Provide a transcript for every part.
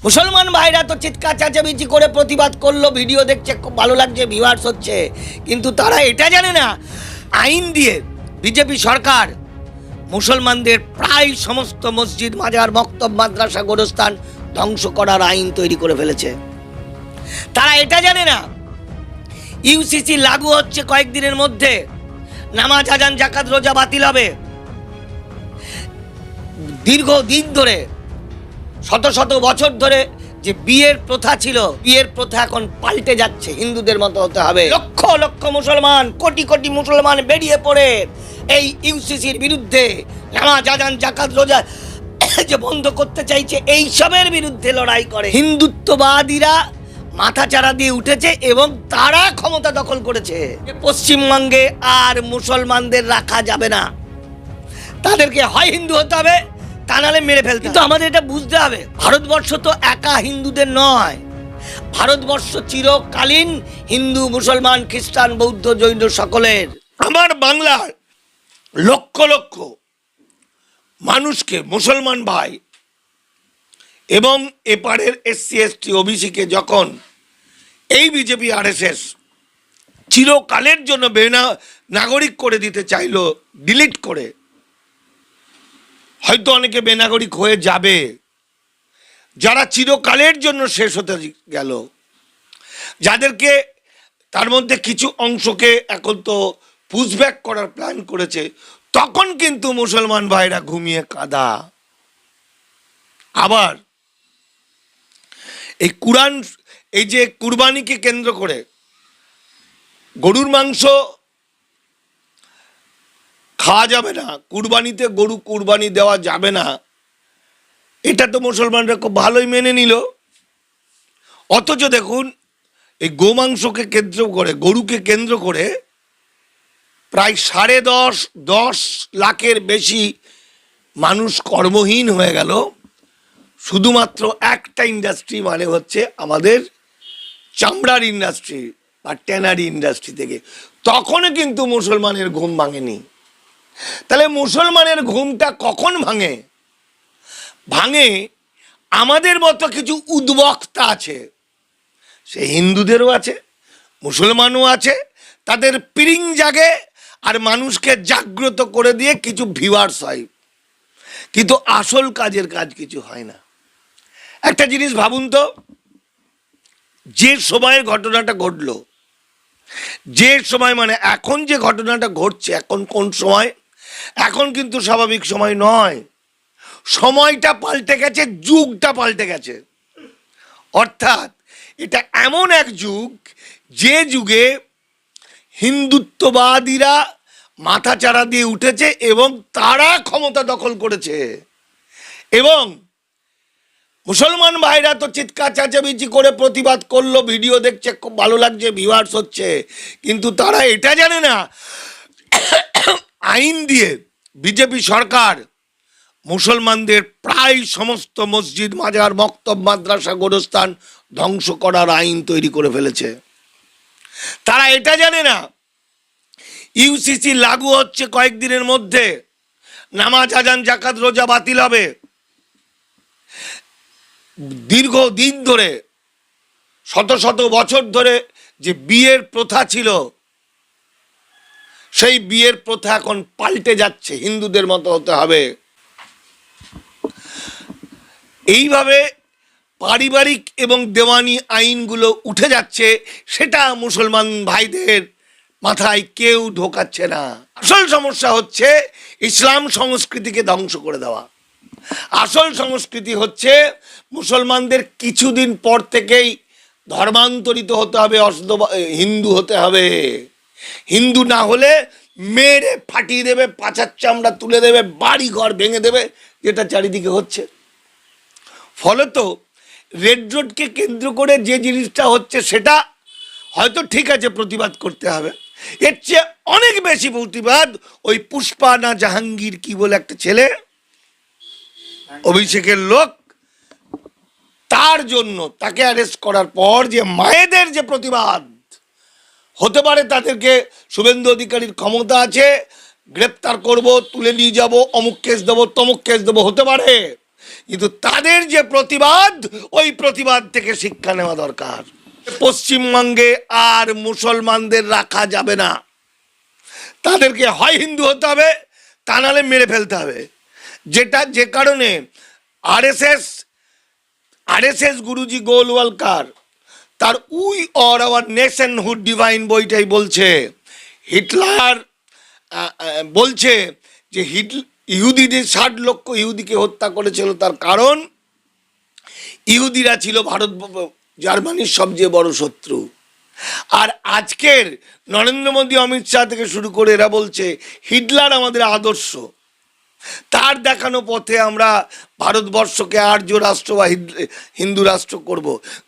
মুসলমান ভাইরা তো চিৎকার চেঁচামেচি করে প্রতিবাদ করলো, ভিডিও দেখছে, খুব ভালো লাগছে, ভিউয়ার্স হচ্ছে, কিন্তু তারা এটা জানে না আইন দিয়ে বিজেপি সরকার মুসলমানদের প্রায় সমস্ত মসজিদ, মাজার, মক্তব, মাদ্রাসা, গোরস্থান ধ্বংস করার আইন তৈরি করে ফেলেছে। তারা এটা জানে না ইউসিসি লাগু হচ্ছে কয়েকদিনের মধ্যে, নামাজ, আজান, জাকাত, রোজা বাতিল হবে। দীর্ঘদিন ধরে, শত শত বছর ধরে যে বিয়ের প্রথা ছিল, বিয়ের প্রথা এখন পাল্টে যাচ্ছে, হিন্দুদের মতো হতে হবে। লক্ষ লক্ষ মুসলমান, কোটি কোটি মুসলমান বেরিয়ে পড়ে এই ইউসিসির বিরুদ্ধে, নামাজ, আজান, জাকাত, রোজা যে বন্ধ করতে চাইছে, এই সবের বিরুদ্ধে লড়াই করে। হিন্দুত্ববাদীরা মাথা চাড়া দিয়ে উঠেছে এবং তারা ক্ষমতা দখল করেছে। পশ্চিমবঙ্গে আর মুসলমানদের রাখা যাবে না, তাদেরকে হয় হিন্দু হতে হবে, তা নাহলে মেরে ফেলতে। কিন্তু আমাদের এটা বুঝতে হবে, ভারতবর্ষ তো একা হিন্দুদের নয়, ভারতবর্ষ চিরকালীন হিন্দু, মুসলমান, খ্রিস্টান, বৌদ্ধ, জৈন সকলের। আমার বাংলার লক্ষ লক্ষ মানুষকে, মুসলমান ভাই এবং এপারের SC ST OBC-কে যখন এই বিজেপি RSS চিরকালের জন্য নাগরিক করে দিতে চাইলো, ডিলিট করে, হয়তো অনেকে বেনাগরিক হয়ে যাবে, যারা চিরকালের জন্য শেষ হতে গেল, যাদেরকে তার মধ্যে কিছু অংশকে এখন তো পুশব্যাক করার প্ল্যান করেছে, তখন কিন্তু মুসলমান ভাইরা ঘুমিয়ে কাঁদা। আবার এই কুরআন, এই যে কুরবানিকে কেন্দ্র করে, গরুর মাংস খাওয়া যাবে না, কুরবানিতে গরু কুরবানি দেওয়া যাবে না, এটা তো মুসলমানরা খুব ভালোই মেনে নিল। অথচ দেখুন, এই গোমাংসকে কেন্দ্র করে, গরুকে কেন্দ্র করে প্রায় 10.5 লাখের বেশি মানুষ কর্মহীন হয়ে গেল, শুধুমাত্র একটা ইন্ডাস্ট্রি, মানে হচ্ছে আমাদের চামড়ার ইন্ডাস্ট্রি বা ট্যানারি ইন্ডাস্ট্রি থেকে। তখনও কিন্তু মুসলমানের ঘুম ভাঙেনি। তাহলে মুসলমানের ঘুমটা কখন ভাঙে? ভাঙে আমাদের মতো কিছু উদ্বক্তা আছে, সে হিন্দুদেরও আছে, মুসলমানও আছে, তাদের পিরিং জাগে আর মানুষকে জাগ্রত করে দিয়ে কিছু ভিউয়ার্স হয়, কিন্তু আসল কাজের কাজ কিছু হয় না। একটা জিনিস ভাবুন তো, যে সময়ের ঘটনাটা ঘটলো, যে সময়, মানে এখন যে ঘটনাটা ঘটছে, এখন কোন সময়? এখন কিন্তু স্বাভাবিক সময় নয়, সময়টা পাল্টে গেছে, যুগটা পাল্টে গেছে। অর্থাৎ এটা এমন এক যুগ, যে যুগে হিন্দুত্ববাদীরা মাথা চাড়া দিয়ে উঠেছে এবং তারা ক্ষমতা দখল করেছে। এবং মুসলমান ভাইরা তো চিৎকার চেঁচামেচি করে প্রতিবাদ করলো, ভিডিও দেখছে, খুব ভালো লাগছে, ভিউয়ার্স হচ্ছে, কিন্তু তারা এটা জানে না আইন দিয়ে বিজেপি সরকার মুসলমানদের প্রায় সমস্ত মসজিদ, মাজার, মক্তব, মাদ্রাসা, গোরস্থান ধ্বংস করার আইন তৈরি করে ফেলেছে। তারা এটা জানে না ইউসিসি লাগু হচ্ছে কয়েকদিনের মধ্যে, নামাজ, আজান, জাকাত, রোজা বাতিল হবে। দীর্ঘদিন ধরে, শত শত বছর ধরে যে বিয়ের প্রথা ছিল, সেই বিয়ের প্রথা এখন পাল্টে যাচ্ছে, হিন্দুদের মতো হতে হবে। এইভাবে পারিবারিক এবং দেওয়ানি আইনগুলো উঠে যাচ্ছে, সেটা মুসলমান ভাইদের মাথায় কেউ ঢোকাচ্ছে না। আসল সমস্যা হচ্ছে ইসলাম সংস্কৃতিকে ধ্বংস করে দেওয়া। আসল সংস্কৃতি হচ্ছে মুসলমানদের কিছুদিন পর থেকেই ধর্মান্তরিত হতে হবে, হিন্দু হতে হবে। হিন্দু না হলে মেরে ফাটিয়ে দেবে, পাছার চামড়া তুলে দেবে, বাড়ি ঘর ভেঙে দেবে, যেটা চারিদিকে হচ্ছে। ফলত রেড রোডকে কেন্দ্র করে যে জিনিসটা হচ্ছে, সেটা হয়তো ঠিক আছে, প্রতিবাদ করতে হবে, এর চেয়ে অনেক বেশি প্রতিবাদ ওই পুষ্পা না জাহাঙ্গীর কি বলে একটা ছেলে, অভিষেকের লোক, তার জন্য তাকে অ্যারেস্ট করার পর যে মায়েদের যে প্রতিবাদ হতে পারে, তাদেরকে শুভেন্দু অধিকারীর ক্ষমতা আছে, গ্রেপ্তার করব, তুলে নিয়ে যাব, অমুক কেস দেবো, তমুক কেস দেবো, হতে পারে, কিন্তু তাদের যে প্রতিবাদ, ওই প্রতিবাদ থেকে শিক্ষা নেওয়া দরকার। পশ্চিমবঙ্গে আর মুসলমানদের রাখা যাবে না, তাদেরকে হয় হিন্দু হতে হবে, তা নাহলে মেরে ফেলতে হবে। যে কারণে আরএসএস গুরুজি গোলওয়ালকার তার we or hour nationhood divine বইটাই বলছে, হিটলার বলছে যে ইহুদিদের 60 লক্ষ ইহুদিকে হত্যা করেছিল, তার কারণ ইহুদিরা ছিল জার্মানির সবচেয়ে বড় শত্রু। আর আজকের নরেন্দ্র মোদী, অমিত শাহ থেকে শুরু করে এরা বলছে হিটলার আমাদের আদর্শ। তার দেখানো পথে আমরা ভারতবর্ষকে আর্য রাষ্ট্র বা হিন্দু রাষ্ট্র করব।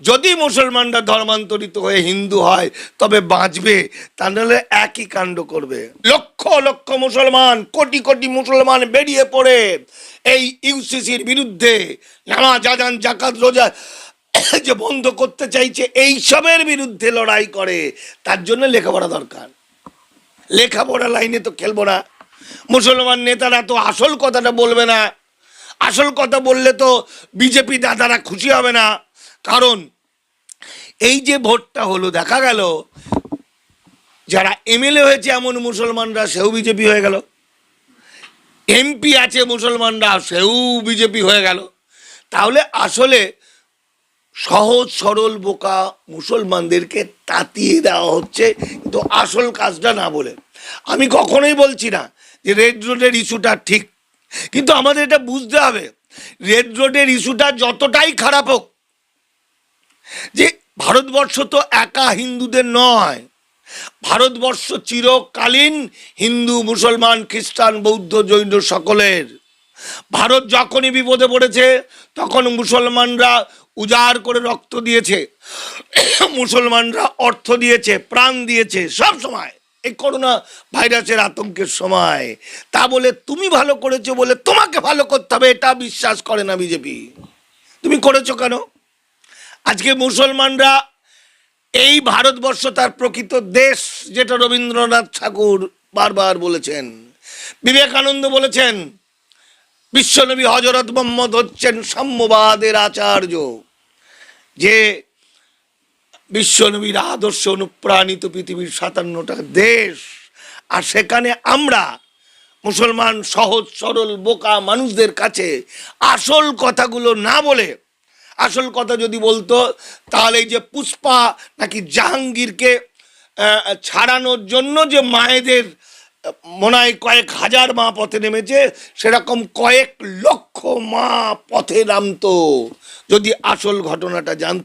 যদি মুসলমানরা ধর্মান্তরিত হয়ে হিন্দু হয় তবে বাঁচবে, তা নাহলে একই কাণ্ড করবে। লক্ষ লক্ষ মুসলমান, কোটি কোটি মুসলমান বেরিয়ে পড়ে এই ইউসিসির বিরুদ্ধে, নামাজ আযান জাকাত রোজা যে বন্ধ করতে চাইছে, এইসবের বিরুদ্ধে লড়াই করে। তার জন্য লেখাপড়া দরকার। লেখাপড়া লাইনে তো খেলবো না। মুসলমান নেতারা তো আসল কথাটা বলবে না, আসল কথা বললে তো বিজেপি দাদারা খুশি হবে না। কারণ এই যে ভোটটা হলো, দেখা গেল যারা এমএলএ হয়েছে এমন মুসলমানরা সেও বিজেপি হয়ে গেল, এমপি আছে মুসলমানরা সেও বিজেপি হয়ে গেল। তাহলে আসলে সহজ সরল বোকা মুসলমানদেরকে তাতিয়ে দেওয়া হচ্ছে, কিন্তু আসল কাজটা না বলে। আমি কখনোই বলছি না যে রেড রোডের ইস্যুটা ঠিক, কিন্তু আমাদের এটা বুঝতে হবে রেড রোডের ইস্যুটা যতটাই খারাপ হোক, যে ভারতবর্ষ তো একা হিন্দুদের নয়, ভারতবর্ষ চিরকালীন হিন্দু মুসলমান খ্রিস্টান বৌদ্ধ জৈন সকলের। ভারত যখনই বিপদে পড়েছে তখন মুসলমানরা উজাড় করে রক্ত দিয়েছে, মুসলমানরা অর্থ দিয়েছে, প্রাণ দিয়েছে সব সময়। এই করোনা ভাইরাসের আতঙ্কের সময়, তা বলে তুমি ভালো করেছো বলে তোমাকে ভালো করতে হবে এটা বিশ্বাস করে না বিজেপি। তুমি করেছো কেন? আজকে মুসলমানরা এই ভারতবর্ষ তার প্রকৃত দেশ, যেটা রবীন্দ্রনাথ ঠাকুর বারবার বলেছেন, বিবেকানন্দ বলেছেন, বিশ্বনবী হযরত মুহাম্মদ হচ্ছেন সাম্যবাদের আচার্য, যে বিশ্বনবীর আদর্শ অনুপ্রাণিত পৃথিবীর 57টা দেশ। আর সেখানে আমরা মুসলমান সহজ সরল বোকা মানুষদের কাছে আসল কথাগুলো না বলে, আসল কথা যদি বলতো তাহলে এই যে পুষ্পা নাকি জাহাঙ্গীরকে ছাড়ানোর জন্য যে মায়েদের মনে হয় কয়েক হাজার মা পথে নেমেছে, সেরকম কয়েক লক্ষ মা পথে নামতো যদি আসল ঘটনাটা জানতো।